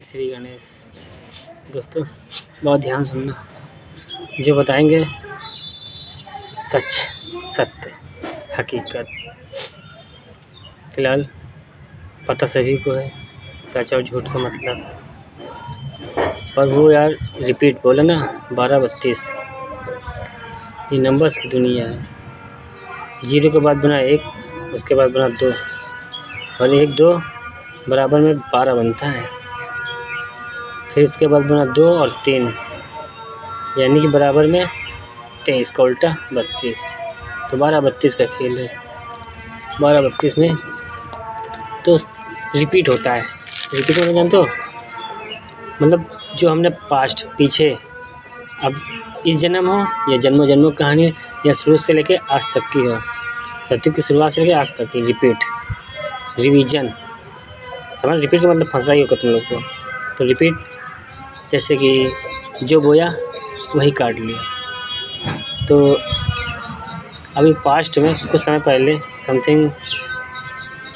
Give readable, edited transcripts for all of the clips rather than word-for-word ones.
श्री गणेश। दोस्तों बहुत ध्यान सुनना, जो बताएंगे सच, सत्य, हकीकत। फ़िलहाल पता सभी को है सच और झूठ का मतलब, पर वो यार रिपीट बोले ना 12-32, ये नंबर्स की दुनिया है। 0 के बाद बना 1, उसके बाद बना 2 और 1-2 बराबर में 12 बनता है। फिर उसके बाद बना 2 और 3, यानी कि बराबर में 23 का उल्टा 32। तो 12-32 का खेल है। 12-32 में तो रिपीट होता है। रिपीट होना जानते हो, मतलब जो हमने पास्ट पीछे, अब इस जन्म हो या जन्मों जन्मों की कहानी, या शुरू से लेके आज तक की हो, सत्य की शुरुआत से लेके आज तक की रिपीट, रिवीजन। समझ, रिपीट का मतलब फंसा ही होगा तुम लोग को। तो रिपीट जैसे कि जो बोया वही काट लिया। तो अभी पास्ट में कुछ समय पहले समथिंग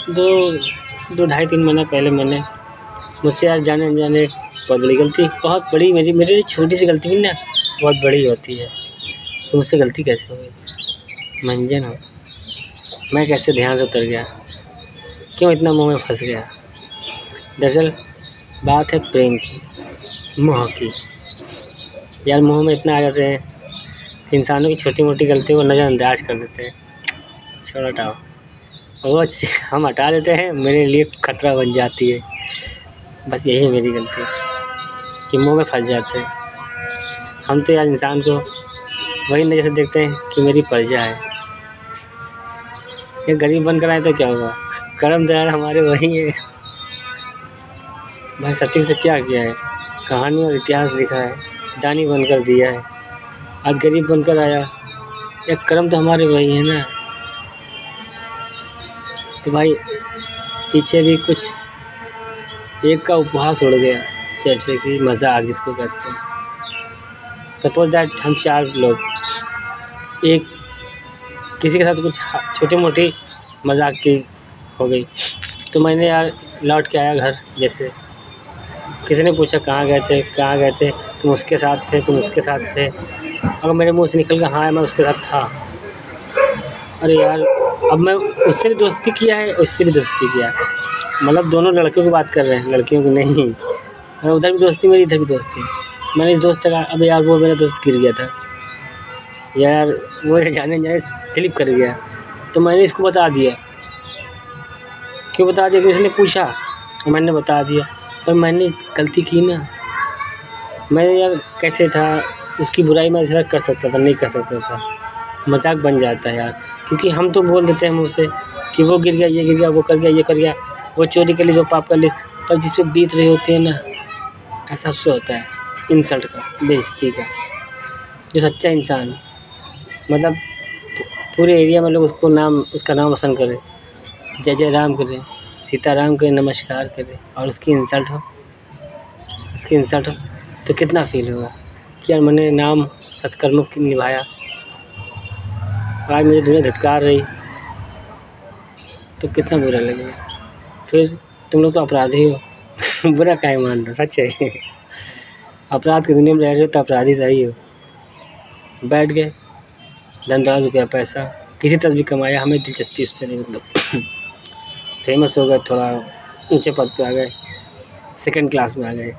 2-2.5-3 महीना पहले मैंने मुझसे यार जाने अनजाने बहुत बड़ी गलती, बहुत बड़ी, मेरी छोटी सी गलती भी ना बहुत बड़ी होती है। तो मुझसे गलती कैसे हो गई, मंजन हो, मैं कैसे ध्यान से उतर गया, क्यों इतना मुँह में फंस गया। दरअसल बात है प्रेम की, मोह की। यार मुँह में इतना आ जाते हैं, इंसानों की छोटी मोटी गलतियों को नज़रअंदाज कर देते हैं, छोड़ हटाओ, वो हम हटा देते हैं, मेरे लिए खतरा बन जाती है। बस यही है मेरी गलती कि मुँह में फंस जाते हैं हम। तो यार इंसान को वही नज़र से देखते हैं कि मेरी प्रजा है। ये गरीब बनकर आए तो क्या हुआ, कर्म दयाल हमारे वही है भाई। सत्य से क्या किया है, कहानी और इतिहास लिखा है, दानी बनकर दिया है, आज गरीब बनकर आया, एक कर्म तो हमारे वही है ना। तो भाई पीछे भी कुछ एक का उपहास उड़ गया, जैसे कि मजाक जिसको कहते हैं। सपोज दैट हम 4 लोग, एक किसी के साथ कुछ छोटी मोटी मजाक की हो गई, तो मैंने यार लौट के आया घर, जैसे किसी ने पूछा कहाँ गए थे, कहाँ गए थे, तुम उसके साथ थे, तुम उसके साथ थे। अगर मेरे मुंह से निकल गया हाँ मैं उसके साथ था, अरे यार अब मैं उससे भी दोस्ती किया है, उससे भी दोस्ती किया है, मतलब दोनों लड़कियों की बात कर रहे हैं, लड़कियों की नहीं। उधर भी दोस्ती मेरी, इधर भी दोस्ती। मैंने इस दोस्त से कहा अब यार वो मेरा दोस्त गिर गया था यार, वो जाने जाने स्लिप कर गया, तो मैंने इसको बता दिया। क्यों बता दिया कि उसने पूछा और मैंने बता दिया, पर मैंने गलती की ना। मैं यार कैसे था, उसकी बुराई मैं इतना कर सकता था, नहीं कर सकता था, मजाक बन जाता है यार। क्योंकि हम तो बोल देते हैं मुँह से कि वो गिर गया, ये गिर गया, वो कर गया, ये कर गया, वो चोरी कर ली, वो पाप कर ली, पर जिस पे बीत रही होती है ना, एहसास से होता है इंसल्ट का, बेइज्जती का। जो सच्चा इंसान, मतलब पूरे एरिया में लोग उसको उसका नाम रोशन करें, जय जय राम करें, सीताराम करें, नमस्कार करें, और उसकी इंसल्ट हो, तो कितना फील होगा कि यार मैंने नाम सत्कर्मों की निभाया, आज मुझे दुनिया धिक्कार रही, तो कितना बुरा लगेगा। फिर तुम लोग तो अपराधी हो बुरा काहे मान रहे हो, सच है अपराध की दुनिया में रह रहे हो तो अपराधी रही हो। बैठ गए, धन दौलत रुपया पैसा किसी तरह भी कमाया, हमें दिलचस्पी उस पर नहीं, मतलब फेमस हो गए, थोड़ा ऊंचे पद पे आ गए, सेकंड क्लास में आ गए,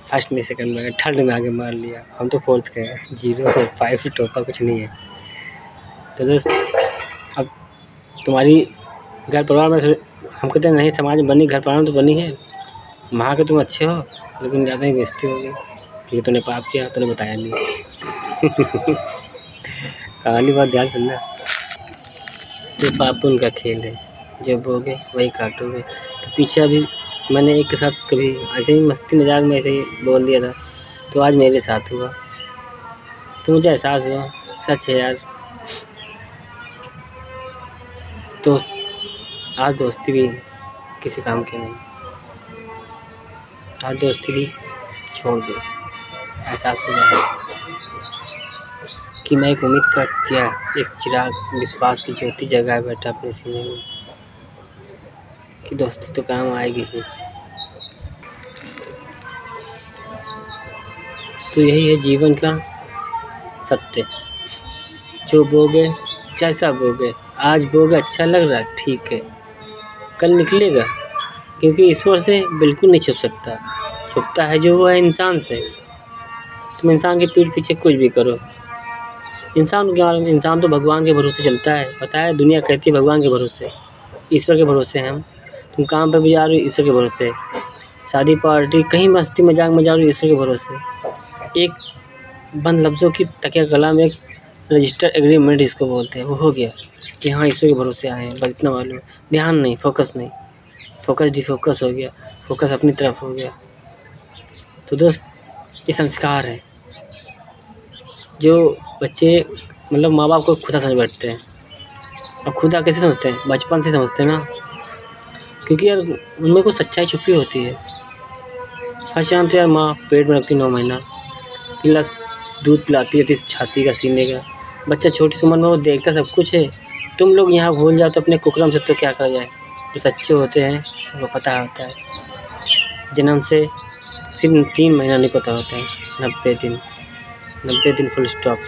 फर्स्ट में सेकंड में आ गए, थर्ड में आगे मार लिया, हम तो फोर्थ के हैं, 0 5 टोपा कुछ नहीं है। तो दोस्त अब तुम्हारी घर परिवार में हम कहते हैं नहीं, समाज में बनी, घर परिवार में तो बनी है, वहाँ के तुम अच्छे हो, लेकिन ज़्यादा ही बेइज्जती हो गई क्योंकि तूने पाप किया, तूने बताया नहीं कहानी बहुत ध्यान सुनना। तो पाप उनका खेल है, जो बोगे वही काटोगे। तो पीछे अभी मैंने एक के साथ कभी ऐसे ही मस्ती मजाक में ऐसे ही बोल दिया था, तो आज मेरे साथ हुआ, तो मुझे एहसास हुआ सच है यार। तो आज दोस्ती भी किसी काम की नहीं, आज दोस्ती भी छोड़ दो। एहसास हुआ कि मैं एक उम्मीद का क्या, एक चिराग, विश्वास की ज्योति जगाए बैठा अपने सीने में, कि दोस्ती तो काम आएगी ही। तो यही है जीवन का सत्य। जो बोगे जैसा बोगे, आज बोगे अच्छा लग रहा है ठीक है, कल निकलेगा, क्योंकि ईश्वर से बिल्कुल नहीं छुप सकता। छुपता है जो वो है इंसान से। तुम इंसान की पीठ पीछे कुछ भी करो, इंसान तो भगवान के भरोसे चलता है। पता है दुनिया कहती है भगवान के भरोसे, ईश्वर के भरोसे हैं हम। तुम काम पे भी जा रहे हो ईश्वर के भरोसे, शादी पार्टी कहीं मस्ती मजाक में जा रहे हो ईश्वर के भरोसे। एक बंद लफ्ज़ों की तकिया कलाम, एक रजिस्टर एग्रीमेंट जिसको बोलते हैं, वो हो गया कि हाँ ईश्वर के भरोसे आए हैं, बस इतना मालूम। ध्यान नहीं, फोकस नहीं, फोकस डिफोकस हो गया, फोकस अपनी तरफ हो गया। तो दोस्त ये संस्कार है जो बच्चे मतलब माँ बाप को खुदा समझ बैठते हैं। अब खुदा कैसे समझते हैं? बचपन से समझते हैं ना, क्योंकि यार उनमें कुछ सच्चाई छुपी होती है। हर शाम तो यार माँ पेट में रखती 9 महीना, गिलास दूध पिलाती है, छाती का सीने का। बच्चा छोटी सी उम्र में वो देखता सब कुछ है। तुम लोग यहाँ भूल जाओ तो अपने कुकरम से तो क्या करा जाए। जो सच्चे होते हैं वो पता होता है। जन्म से सिर्फ 3 महीना नहीं पता होता है, 90 दिन फुल स्टॉप।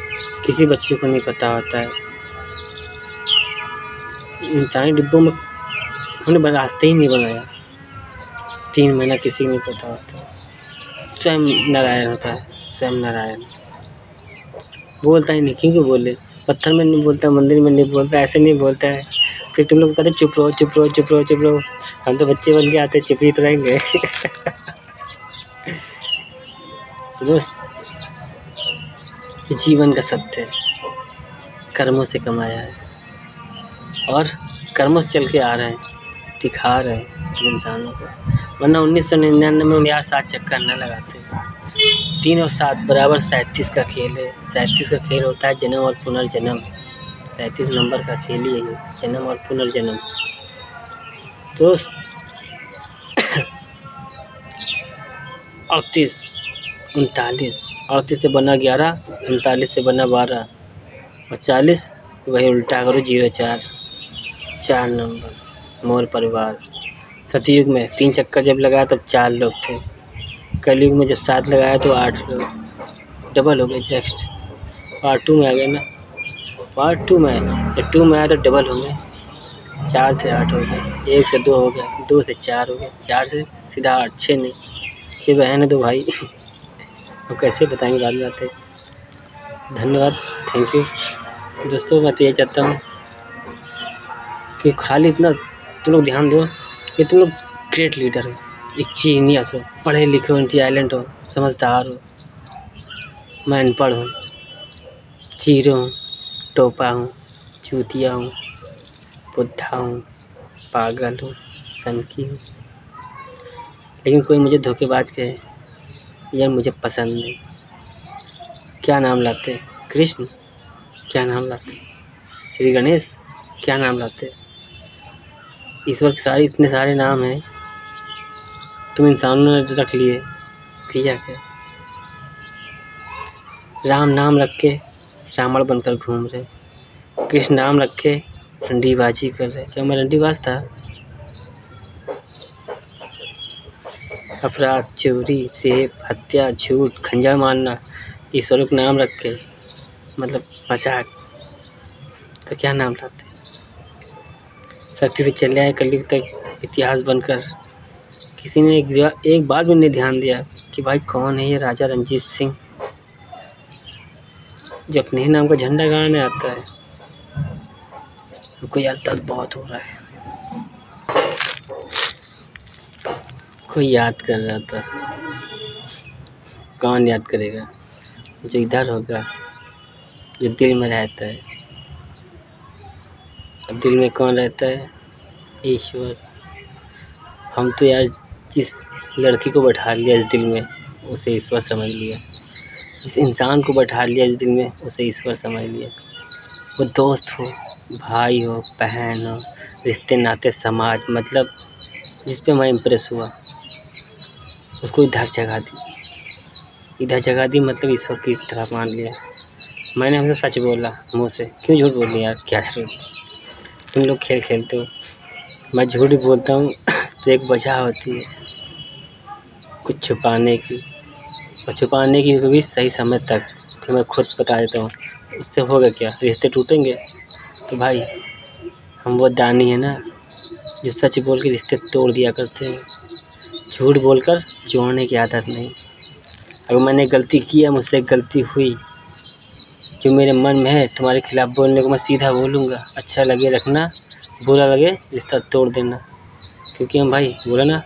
किसी बच्चे को नहीं पता होता है। इंसानी डिब्बों में उन्होंने रास्ते ही नहीं बनाया। 3 महीना किसी को नहीं पता होता। स्वयं नारायण होता है, स्वयं नारायण बोलता ही नहीं। क्यों बोले? पत्थर में नहीं बोलता, मंदिर में नहीं बोलता, ऐसे नहीं बोलता है। फिर तुम लोग कहते चुप रहो चुप रहो चुप रहो चुप रहो। हम तो बच्चे बन के आते, चुप ही तो रहेंगे। दोस्त जीवन का सत्य है, कर्मों से कमाया है और कर्मों से चल के आ रहे हैं, दिखा रहे हैं तुम इंसानों को। वरना 1999 में यार 7 चक्कर न लगाते। 3 और 7 बराबर 37 का खेल है। 37 का खेल होता है जन्म और पुनर्जन्म। 37 नंबर का खेल ही है जन्म और पुनर्जन्म। तो 38 39, 38 से बना 11, 39 से बना 12 और 40 वही उल्टा करो 04, 4 नंबर मोर परिवार। सतयुग में 3 चक्कर जब लगाया तब 4 लोग थे। कलयुग में जब 7 लगाया तो 8 लोग, डबल हो गए। नेक्स्ट पार्ट 2 में आ गए ना, पार्ट 2 में जब 2 में आया तो डबल हो गए। 4 से 8 हो गए, 1 से 2 हो गया, 2 से 4 हो गया, 4 से सीधा 8, 6 नहीं, 6 बहन है 2 भाई। अब कैसे बताएंगे बाद में आते। धन्यवाद, थैंक यू दोस्तों। मैं तो ये चाहता हूँ कि खाली इतना तुम लोग ध्यान दो कि तुम लोग ग्रेट लीडर हो, एक जीनियस हो, पढ़े लिखे हो, इंटेलिजेंट हो, समझदार हो। मैं अनपढ़ हूँ, जीरो हूँ, टोपा हूँ, चूतिया हूँ, बुद्धा हूँ, पागल हूँ, सनकी हूँ, लेकिन कोई मुझे धोखेबाज कहे यार मुझे पसंद नहीं। क्या नाम लाते? कृष्ण क्या नाम लाते? श्री गणेश क्या नाम लाते? ईश्वर के इतने सारे नाम हैं, तुम इंसानों ने रख लिए, किया क्या? राम नाम रख के रावण बनकर घूम रहे, कृष्ण नाम रख के डंडीबाजी कर रहे। क्या मैं डंडीबाज था? अपराध, चोरी, सेब, हत्या, झूठ, खंजर मारना, ईश्वर का नाम रख के मतलब मजाक, तो क्या नाम लाते? सख्ती से चले आए कलयुग तक इतिहास बनकर। किसी ने एक बार भी नहीं ध्यान दिया कि भाई कौन है ये राजा रणजीत सिंह जो अपने ही नाम का झंडा गाड़ने आता है। हमको यार दर्द बहुत हो रहा है। कोई याद कर रहा था, कौन याद करेगा? जो इधर होगा, जो दिल में रहता है। अब दिल में कौन रहता है? ईश्वर। हम तो यार जिस लड़की को बैठा लिया इस दिल में उसे ईश्वर समझ लिया, जिस इंसान को बैठा लिया इस दिल में उसे ईश्वर समझ लिया। वो दोस्त हो, भाई हो, बहन हो, रिश्ते नाते, समाज, मतलब जिस पे मैं इम्प्रेस हुआ उसको इधर जगह दी, मतलब ईश्वर की तरफ मान लिया। मैंने हमसे सच बोला मुँह से, क्यों झूठ बोली यार? क्या करूँ? तुम लोग खेल खेलते हो, मैं झूठ ही बोलता हूँ तो एक वजह होती है कुछ छुपाने की। और छुपाने की भी सही समय तक, तो मैं खुद बता देता हूँ। उससे होगा क्या, रिश्ते टूटेंगे। तो भाई हम वो दानी है ना जो सच बोल के रिश्ते तोड़ दिया करते हैं, झूठ बोलकर जोड़ने की आदत नहीं। अगर मैंने गलती किया, मुझसे गलती हुई, जो मेरे मन में है तुम्हारे खिलाफ बोलने को मैं सीधा बोलूँगा। अच्छा लगे रखना, बुरा लगे रिश्ता तोड़ देना। क्योंकि हम भाई बोला ना,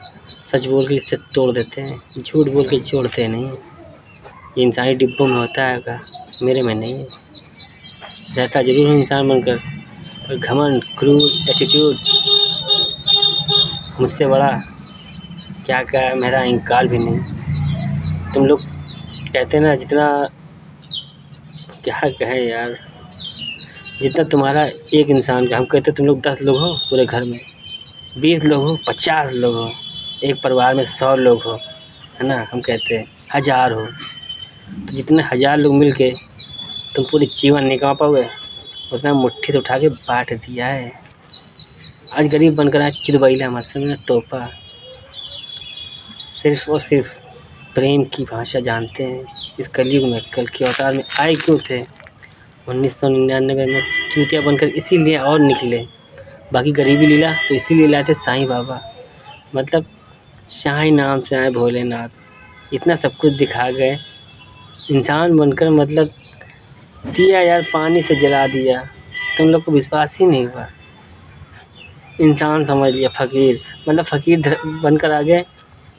सच बोल के रिश्ते तोड़ देते हैं, झूठ बोल के जोड़ते नहीं। ये इंसानी डिब्बों में होता है, मेरे में नहीं है। रहता ज़रूर हूँ इंसान बनकर, पर घमंड, क्रूर एटीट्यूड मुझसे बड़ा क्या क्या मेरा अहंकार भी नहीं। तुम लोग कहते ना, जितना क्या कहें यार, जितना तुम्हारा एक इंसान का, हम कहते तुम लोग 10 लोग हो पूरे घर में, 20 लोग हो, 50 लोग हो, एक परिवार में 100 लोग हो, है ना। हम कहते हैं 1000 हो, तो जितने 1000 लोग मिल के तुम पूरी जीवन नहीं कमा पाओगे, उतना मुट्ठी से उठा के बांट दिया है। आज गरीब बनकर आए चिरबैला मत समझना, तोहफा। सिर्फ और सिर्फ प्रेम की भाषा जानते हैं। इस कलयुग में कल के अवतार में आए क्यों थे? 1999 में चूतिया बनकर इसीलिए और निकले। बाकी गरीबी लीला तो इसीलिए लाए थे साईं बाबा, मतलब शाही नाम से आए भोलेनाथ। इतना सब कुछ दिखा गए, इंसान बनकर मतलब दिया यार, पानी से जला दिया। तुम लोग को विश्वास ही नहीं हुआ, इंसान समझ लिया फ़कीर, मतलब फ़कीर बनकर आ गए,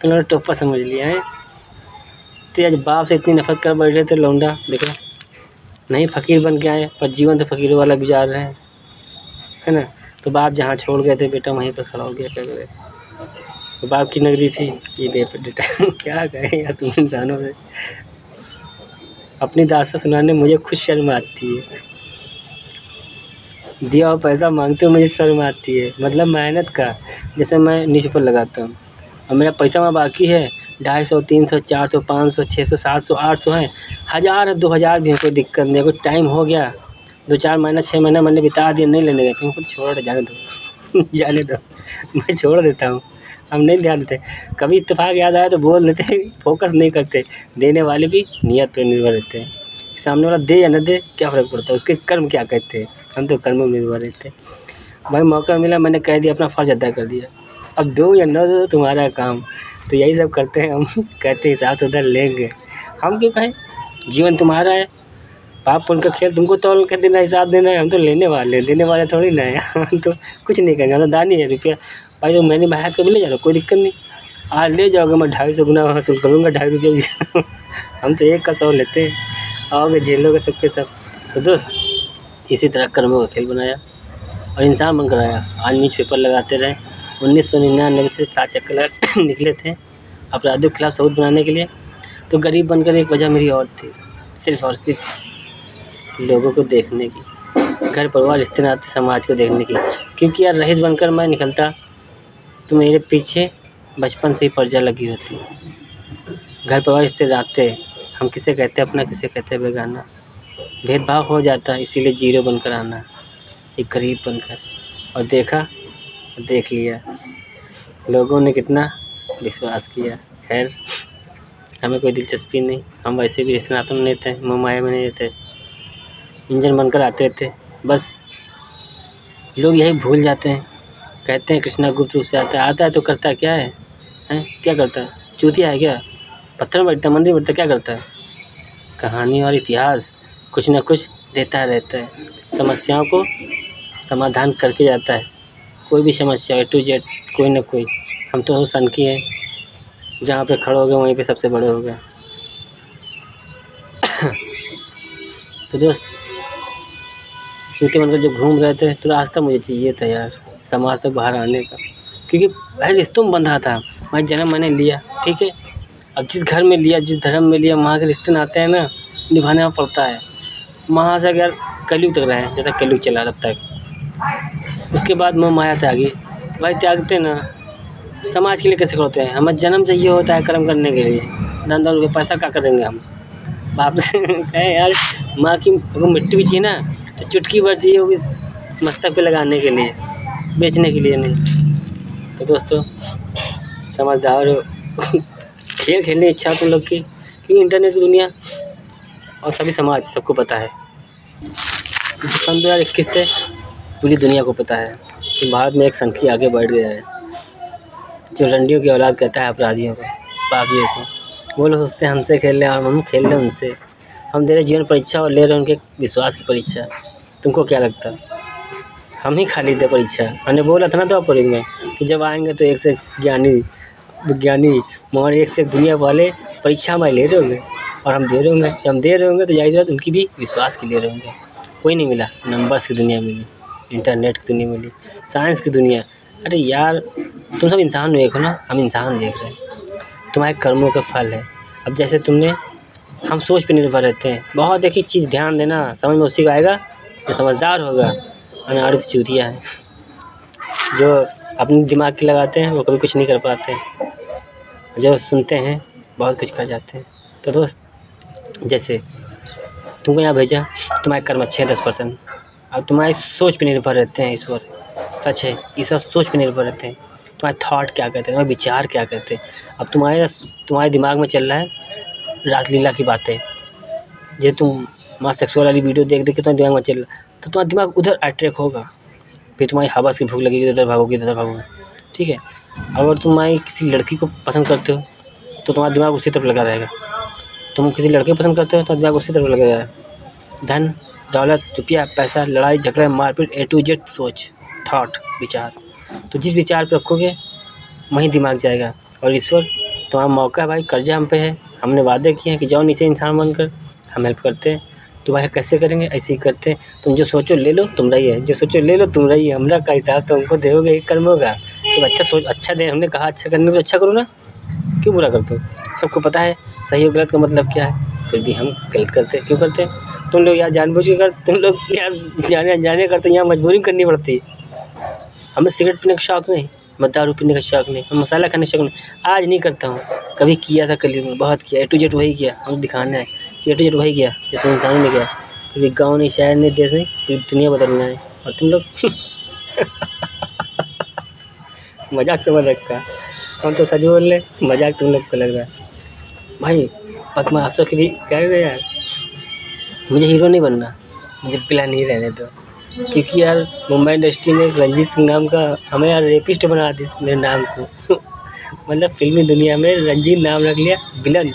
तुम लोग टोपा समझ लिया है। तो आज बाप से इतनी नफरत कर बैठे थे लौंडा, देखो नहीं फ़कीर बन के आए, पर जीवन तो फ़कीरों वाला गुजार रहे हैं, है ना। तो बाप जहाँ छोड़ गए थे, बेटा वहीं पर खड़ा हो गया, क्या करे। तो बाप की नगरी थी ये बेटा क्या कहें यार तुम इंसानों से। अपनी दास्तां सुनाने मुझे खुद शर्म आती है, दिया हुआ पैसा मांगते हो मुझे शर्म आती है। मतलब मेहनत का, जैसे मैं न्यूज़पेपर लगाता हूँ और मेरा पैसा वहाँ बाकी है, 250, 300, 400, 500, 600, 700, 800 है, 1000 2000 भी है, कोई दिक्कत नहीं। कोई टाइम हो गया, 2-4 महीना 6 महीना मैंने बिता दिया, नहीं लेने गए, तुम खुद छोड़ जाने दो जाने दो मैं छोड़ देता हूँ, हम नहीं ध्यान देते। कभी इत्तेफाक याद आया तो बोल देते, फोकस नहीं करते। देने वाले भी नियत पर निर्भर रहते हैं, सामने वाला दे या न दे क्या फ़र्क पड़ता है, उसके कर्म क्या कहते हैं। हम तो कर्मों में निर्भर रहते हैं। भाई मौका मिला, मैंने कह दिया, अपना फ़र्ज़ अदा कर दिया। अब दो या न दो तुम्हारा काम। तो यही सब करते हैं हम कहते हैं हिसाब उधर लेंगे, हम क्यों कहें, जीवन तुम्हारा है, पाप पुण्य का खेल, तुमको तौल के देना, हिसाब देना है। हम तो लेने वाले हैं, देने वाले थोड़ी ना है हम तो कुछ नहीं करेंगे, हम तो दानी है रुपया। भाई तो मैंने बाहर कभी ले जाना, कोई दिक्कत नहीं, आज ले जाओगे मैं 250 गुना वसूल करूँगा, 2.5 रुपये हम तो 1 का 100 लेते हैं, आओगे झेलोगे सबके सब। तो दोस्त इसी तरह कर्मों का खेल बनाया और इंसान बनकर आया। आज न्यूज़पेपर लगाते रहे, 1999 से 7 चक्कर निकले थे अपराधियों के खिलाफ सबूत बनाने के लिए। तो गरीब बनकर एक वजह मेरी और थी, सिर्फ़ और सिर्फ लोगों को देखने की, घर परिवार रिश्ते नाते समाज को देखने की। क्योंकि यार रईस बनकर मैं निकलता तो मेरे पीछे बचपन से ही पर्चा लगी होती। घर परिवार रिश्ते नाते हम किसे कहते हैं अपना, किसे कहते हैं बेगाना, भेदभाव हो जाता है। इसीलिए जीरो बनकर आना, एक गरीब बनकर, और देखा देख लिया, लोगों ने कितना विश्वास किया। खैर हमें कोई दिलचस्पी नहीं, हम वैसे भी रिश्ते नातों में नहीं थे, मोह माया में नहीं थे, इंजन बनकर आते थे। बस लोग यही भूल जाते हैं, कहते हैं कृष्णा गुप्त रूप से आता है तो करता क्या है, हैं क्या करता है, चूतिया है क्या, पत्थर में बैठता, मंदिर बैठता, क्या करता है। कहानी और इतिहास कुछ न कुछ देता रहता है, समस्याओं को समाधान करके जाता है। कोई भी समस्या A to Z, कोई ना कोई। हम तो सन की हैं, जहाँ पे खड़े हो गए वहीं पे सबसे बड़े हो गए। तो दोस्त चूते बनकर जब घूम रहे थे तो रास्ता मुझे चाहिए था यार, समाज से बाहर आने का, क्योंकि पहले रिश्तों में बंधा था। मैं जन्म मैंने लिया, ठीक है, अब जिस घर में लिया, जिस धर्म में लिया, वहाँ के रिश्ते नाते हैं ना, निभाना पड़ता है। वहाँ से अगर कलयुग तक रहे, जब तक कलयुग चला तब तक, उसके बाद मोह माया त्यागी। भाई त्यागते ना, समाज के लिए कैसे करते हैं, हमें जन्म चाहिए होता है कर्म करने के लिए, धन दौलत पैसा क्या करेंगे हम। बाप कहे यार माँ की मिट्टी भी चाहिए ना, तो चुटकी भर चाहिए, वो भी मस्तक पे लगाने के लिए, बेचने के लिए नहीं। तो दोस्तों समझदार हो खेल खेलने की इच्छा तुम लोग की, क्योंकि इंटरनेट की दुनिया और सभी समाज सबको पता है। सन 2021 से पूरी दुनिया को पता है कि भारत में एक संख्या आगे बढ़ गया है जो रंडियों की औलाद कहता है अपराधियों को, पापियों को। वो लोग सोचते हैं हमसे खेल रहे हैं और हम खेल रहे हैं उनसे। हम दे रहे जीवन परीक्षा और ले रहे हैं उनके विश्वास की परीक्षा। तुमको क्या लगता? हम ही खाली दे परीक्षा। हमने बोला था ना तो आप में कि जब आएंगे तो एक से एक ज्ञानी विज्ञानी मगर एक से एक दुनिया वाले परीक्षा में ले रहे होंगे और हम दे रहे होंगे। जब हम दे रहे होंगे तो जाहिर उनकी भी विश्वास के ले रहे होंगे। कोई नहीं मिला, नंबर्स की दुनिया मिली, इंटरनेट की दुनिया मिली, साइंस की दुनिया। अरे यार तुम सब इंसान देखो ना, हम इंसान देख रहे हैं। तुम्हारे कर्मों का फल है। अब जैसे तुमने, हम सोच पे निर्भर रहते हैं। बहुत एक ही चीज़ ध्यान देना, समझ में उसी को आएगा जो समझदार होगा। अनाड़ी चूतिया है जो अपने दिमाग की लगाते हैं वो कभी कुछ नहीं कर पाते, जो सुनते हैं बहुत कुछ कर जाते हैं। तो दोस्त जैसे तुमको यहाँ भेजा, तुम्हारे कर्म अच्छे हैं 10%। अब तुम्हारी सोच पे निर्भर रहते हैं ईश्वर। सच है, ये सब सोच पे निर्भर रहते हैं। तुम्हारे थॉट क्या कहते हैं, तुम्हारे विचार क्या कहते हैं। अब तुम्हारे दिमाग में चल रहा है रासलीला की बातें, जो तुम माँ सेक्सुअल वाली वीडियो देख के तुम्हारे दिमाग में चल रहा है तो तुम्हारा दिमाग उधर अट्रैक्ट होगा। फिर तुम्हारी हवस की भूख लगेगी, इधर भागोगे इधर भागोगे। ठीक है, अगर तुम्हारी किसी लड़की को पसंद करते हो तो तुम्हारा दिमाग उसी तरफ लगा रहेगा। तुम किसी लड़के को पसंद करते हो तो दिमाग उसी तरफ लगा रहेगा। धन दौलत रुपया पैसा लड़ाई झगड़े मारपीट A to Z सोच थॉट विचार, तो जिस विचार पे रखोगे वहीं दिमाग जाएगा। और ईश्वर तुम्हारा मौका है भाई, कर्जा हम पे है। हमने वादे किए हैं कि जाओ नीचे इंसान बनकर हम हेल्प करते हैं। तो भाई कैसे करेंगे, ऐसे ही करते हैं। तुम जो सोचो ले लो तुम रही है, जो सोचो ले लो तुम रही है। हमरा का हिसाब तो हमको दोगे एक कर्म होगा। तो अच्छा सोच अच्छा दे, हमने कहा अच्छा करने को अच्छा करो ना, क्यों बुरा करते हो? सबको पता है सही और गलत का मतलब क्या है, फिर भी हम गलत करते हैं। क्यों करते हैं? तुम लोग यार जानबूझ के कर, तुम लोग यार जाने करते, यहाँ मजबूरी करनी पड़ती है। हमें सिगरेट पीने का शौक़ नहीं, मैं दारू पीने का शौक़ नहीं, मैं मसाला खाने का शौक़ नहीं। आज नहीं करता हूँ, कभी किया था कल में, बहुत किया। A to Z वही किया, हम दिखाना है कि A to Z वही किया जो तुम इंसानों ने किया। क्योंकि गाँव नहीं, शहर नहीं, देश नहीं, पूरी दुनिया बदलना है। और तुम लोग मजाक समझ रखा, हम तो सच बोल रहे, मजाक तुम लोग को लग रहा है। भाई बदमाशों की भी क्या है यार, मुझे हीरो नहीं बनना, मुझे प्लान ही रहने दो। क्योंकि यार मुंबई इंडस्ट्री में एक रंजीत सिंह नाम का हमें यार रेपिस्ट बना दी मेरे नाम को मतलब फिल्मी दुनिया में रंजीत नाम रख लिया, विलन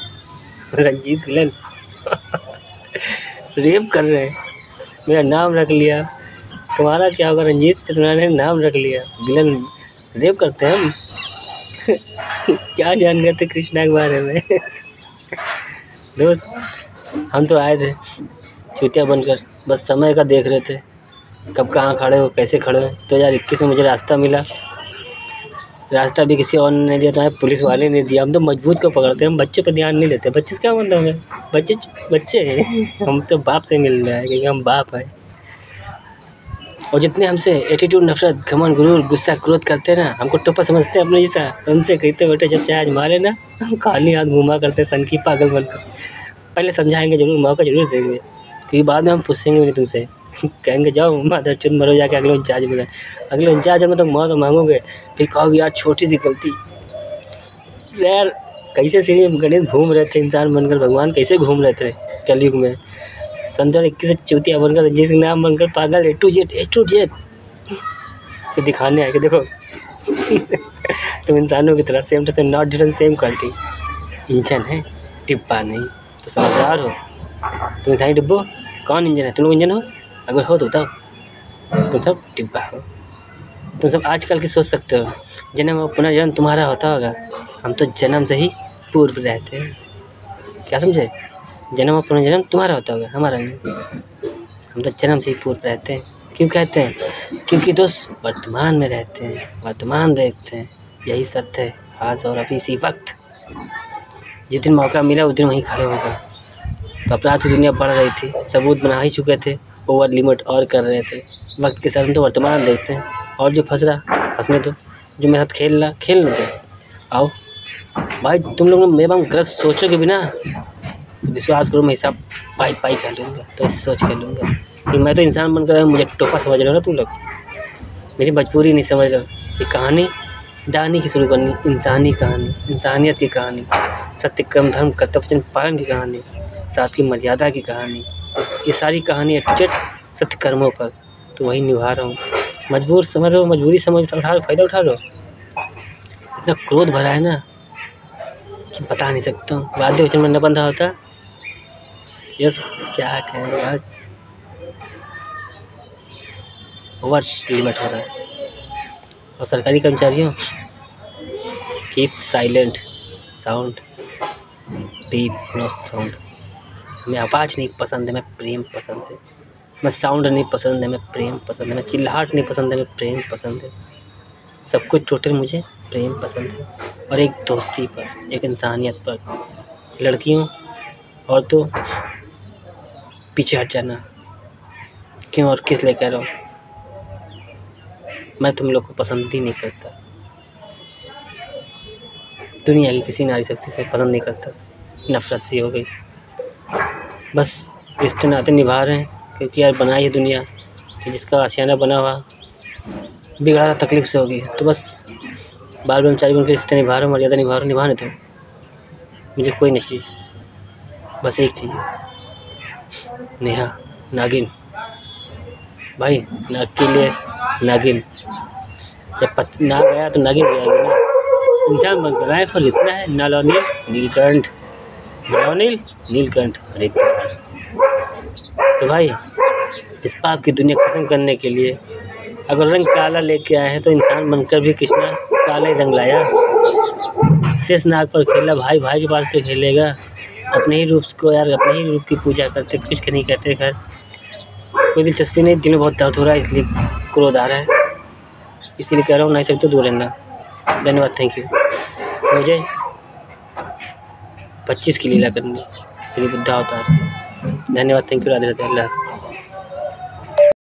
रंजीत विलन रेप कर रहे हैं, मेरा नाम रख लिया। तुम्हारा क्या होगा रंजीत, तुम्हारे नाम रख लिया विलन, रेप करते हैं हम क्या जान गए थे कृष्णा के बारे में दोस्त हम तो आए थे चूतिया बनकर, बस समय का देख रहे थे कब कहाँ खड़े हो, कैसे खड़े हो। 2021 में मुझे रास्ता मिला, रास्ता भी किसी और ने नहीं दिया, तो पुलिस वाले ने दिया। हम तो मजबूत को पकड़ते हैं, हम बच्चों पर ध्यान नहीं देते। बच्चे से क्या मतलब हमें, बच्चे हैं हम तो बाप से मिल रहे हैं क्योंकि हम बाप हैं। और जितने हमसे एटीट्यूड नफरत घमंड गुरूर गुस्सा क्रोध करते हैं ना, हमको टोपा समझते हैं अपने जैसा, उनसे कहते बेटे जब चाहे मारे ना खाली हाथ घुमा करते सन की पागल बनकर। पहले समझाएंगे जरूर, मौका जरूर देंगे, क्योंकि बाद में हम पूछेंगे भी नहीं तुमसे कहेंगे जाओ माता चुन मरो जाके अगले 49 में, अगले 49 में तो मौत मांगोगे। फिर कहोगे यार छोटी सी गलती। यार कैसे सीढ़ी गणेश घूम रहे थे इंसान बनकर, भगवान कैसे घूम रहे थे कलयुग में। सन 2021 से चूतिया बनकर रंजीत सिंह नाम बनकर पागल A to Z फिर दिखाने आए कि देखो तुम इंसानों की तरह same to same, not different, same quality. Engine है डिब्बा नहीं, तो समझदार हो। तुम इंसानी डिब्बो, कौन इंजन है? तुम लोग इंजन हो? अगर हो तो बताओ, तुम सब डिब्बा हो। तुम सब आजकल की सोच सकते हो जन्म और पुनर्जन्म तुम्हारा होता होगा, हम तो जन्म से ही पूर्व रहते हैं। क्या समझे? जन्म और पुनर्जन्म तुम्हारा होता होगा, हमारा नहीं। हम तो जन्म से ही पूर्व रहते हैं। क्यों कहते हैं? क्योंकि दोस्त वर्तमान में रहते हैं, वर्तमान देखते हैं, यही सत्य है आज और अभी इसी वक्त। जिस दिन मौका मिला उस दिन वहीं खड़े हो गए। तो अपराध की दुनिया बढ़ रही थी, सबूत बना ही चुके थे, ओवर लिमिट और कर रहे थे। वक्त के साथ हम तो वर्तमान देखते हैं, और जो फंस रहा फंसने दो, जो मेरे साथ खेल रहा खेलने दो। आओ भाई, तुम लोग मेरे बारे में गलत सोचोगे भी ना, विश्वास करो मैं हिसाब पाई कर लूँगा, तो सोच कर लूँगा कि मैं तो इंसान बनकर मुझे टोपा समझ रहे हो ना तुम लोग, मेरी मजबूरी नहीं समझ रहे हो। ये कहानी दानी की शुरू करनी, इंसानी कहानी, इंसानियत की कहानी, सत्य कर्म धर्म कर्तव्य वचन पालन की कहानी, साथ की मर्यादा की कहानी। ये सारी कहानी एटूजेड सत्य कर्मों पर, तो वही निभा रहा हूँ। मजबूर समझ रहे हो, मजबूरी समझ उठा रहे हो, फ़ायदा उठा रहे हो। इतना क्रोध भरा है ना कि बता नहीं सकता हूँ। वाद्य वचन में न बंधा होता, यस क्या कहें यार, ओवर लिमिट हो रहा है। और सरकारी कर्मचारियों, keep silent sound deep no sound. हमें आवाज़ नहीं पसंद है, मैं प्रेम पसंद है। मैं साउंड नहीं पसंद है, मैं प्रेम पसंद है। मैं चिल्लाहट नहीं पसंद है, मैं प्रेम पसंद है। सब कुछ टोटल मुझे प्रेम पसंद है, और एक दोस्ती पर, एक इंसानियत पर। लड़कियों और तो पीछे हट जाना। क्यों और किस लिए कह रहा हूँ, मैं तुम लोग को पसंद ही नहीं करता, दुनिया की किसी नारी शक्ति से पसंद नहीं करता। नफरत सी हो गई। बस रिश्ते नाते निभा रहे हैं, क्योंकि यार बनाई है दुनिया कि जिसका आशियाना बना हुआ बिगड़ा तकलीफ से होगी। तो बस बाल ब्रह्मचारी बन के रिश्ते निभा रहा हूँ, मर्यादा निभा रहा हूँ। निभाने दो, मुझे कोई नहीं चाहिए। बस एक चीज़ है, नेहा नागिन भाई, नाग के लिए नागिन। जब नाग गया तो नागिन भी आएगी ना। इंसान बनकर आए, फल इतना है, नलौनील नीलकंठ, नलौनील नीलकंठ हर एक द्वार। तो भाई इस पाप की दुनिया ख़त्म करने के लिए अगर रंग काला लेके आए हैं, तो इंसान बनकर भी कृष्णा काला ही रंग लाया। शेष नाग पर खेला, भाई भाई के पास तो खेलेगा। अपने ही रूप को यार, अपने ही रूप की पूजा करते, कुछ नहीं कहते। खैर कोई दिलचस्पी नहीं, दिल में बहुत दर्द हो रहा है, इसलिए क्रोध आ रहा है, इसीलिए कह रहा हूँ, नहीं सकते दूर रहना। धन्यवाद, थैंक यू। मुझे 25 की लीला करनी, श्री बुद्धा अवतार। धन्यवाद, thank you, Radhe Radhe, Allah.